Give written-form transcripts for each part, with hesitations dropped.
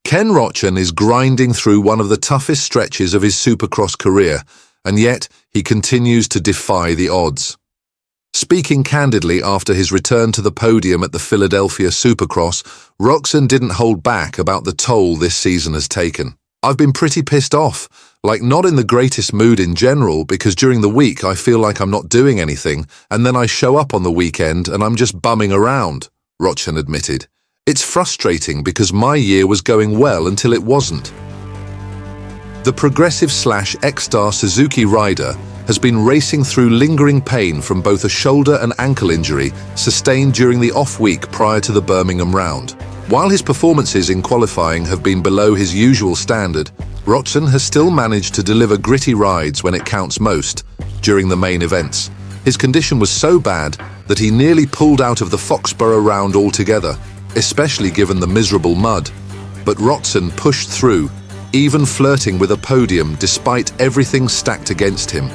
Ken Roczen is grinding through one of the toughest stretches of his Supercross career, and yet he continues to defy the odds. Speaking candidly after his return to the podium at the Philadelphia Supercross, Roczen didn't hold back about the toll this season has taken. "I've been pretty pissed off, not in the greatest mood in general, because during the week I feel like I'm not doing anything, and then I show up on the weekend and I'm just bumming around," Roczen admitted. "It's frustrating because my year was going well until it wasn't." The progressive/X-Star Suzuki rider has been racing through lingering pain from both a shoulder and ankle injury sustained during the off-week prior to the Birmingham round. While his performances in qualifying have been below his usual standard, Roczen has still managed to deliver gritty rides when it counts most, during the main events. His condition was so bad that he nearly pulled out of the Foxborough round altogether, especially given the miserable mud. But Roczen pushed through, even flirting with a podium despite everything stacked against him.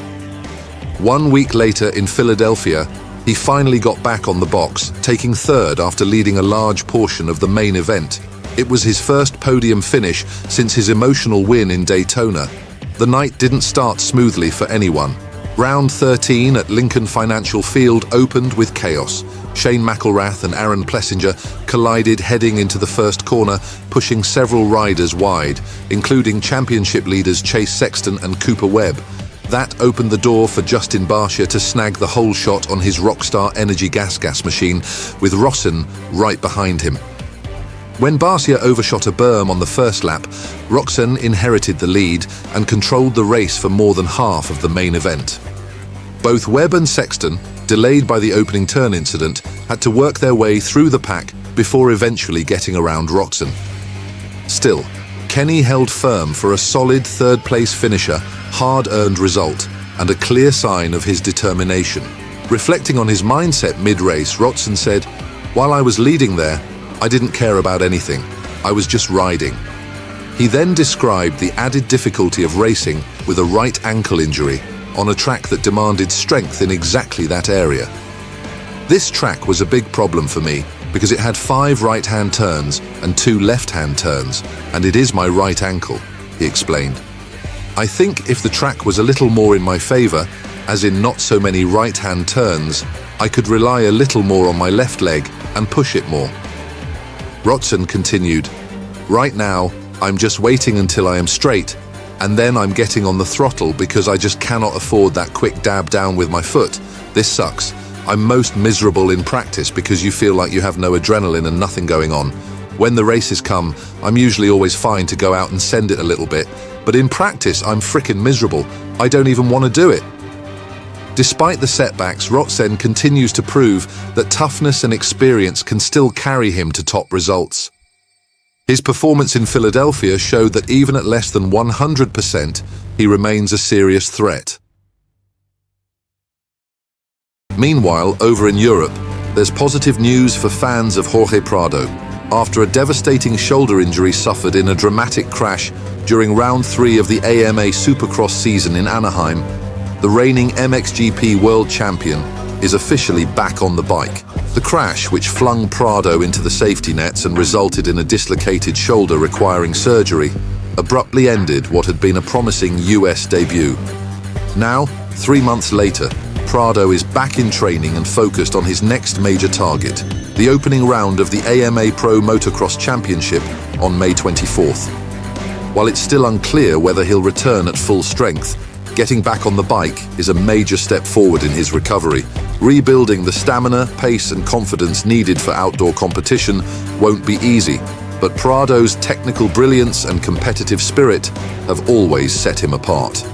1 week later in Philadelphia, he finally got back on the box, taking third after leading a large portion of the main event. It was his first podium finish since his emotional win in Daytona. The night didn't start smoothly for anyone. Round 13 at Lincoln Financial Field opened with chaos. Shane McElrath and Aaron Plessinger collided heading into the first corner, pushing several riders wide, including championship leaders Chase Sexton and Cooper Webb. That opened the door for Justin Barcia to snag the hole shot on his Rockstar Energy gas machine, with Roczen right behind him. When Barcia overshot a berm on the first lap, Roczen inherited the lead and controlled the race for more than half of the main event. Both Webb and Sexton, delayed by the opening turn incident, had to work their way through the pack before eventually getting around Roczen. Still, Kenny held firm for a solid third-place finisher, hard-earned result, and a clear sign of his determination. Reflecting on his mindset mid-race, Roczen said, "While I was leading there, I didn't care about anything. I was just riding." He then described the added difficulty of racing with a right ankle injury on a track that demanded strength in exactly that area. "This track was a big problem for me because it had 5 right-hand turns and 2 left-hand turns, and it is my right ankle," he explained. "I think if the track was a little more in my favor, as in not so many right-hand turns, I could rely a little more on my left leg and push it more." Roczen continued, "Right now, I'm just waiting until I am straight, and then I'm getting on the throttle because I just cannot afford that quick dab down with my foot. This sucks. I'm most miserable in practice because you feel like you have no adrenaline and nothing going on. When the races come, I'm usually always fine to go out and send it a little bit, but in practice, I'm frickin' miserable. I don't even want to do it." Despite the setbacks, Roczen continues to prove that toughness and experience can still carry him to top results. His performance in Philadelphia showed that even at less than 100%, he remains a serious threat. Meanwhile, over in Europe, there's positive news for fans of Jorge Prado. After a devastating shoulder injury suffered in a dramatic crash during round 3 of the AMA Supercross season in Anaheim, the reigning MXGP world champion is officially back on the bike. The crash, which flung Prado into the safety nets and resulted in a dislocated shoulder requiring surgery, abruptly ended what had been a promising US debut. Now, 3 months later, Prado is back in training and focused on his next major target, the opening round of the AMA Pro Motocross Championship on May 24th. While it's still unclear whether he'll return at full strength, getting back on the bike is a major step forward in his recovery. Rebuilding the stamina, pace, and confidence needed for outdoor competition won't be easy, but Prado's technical brilliance and competitive spirit have always set him apart.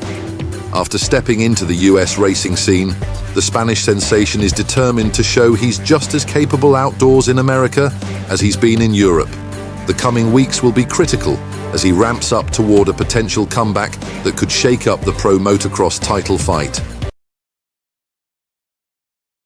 After stepping into the US racing scene, the Spanish sensation is determined to show he's just as capable outdoors in America as he's been in Europe. The coming weeks will be critical as he ramps up toward a potential comeback that could shake up the pro motocross title fight.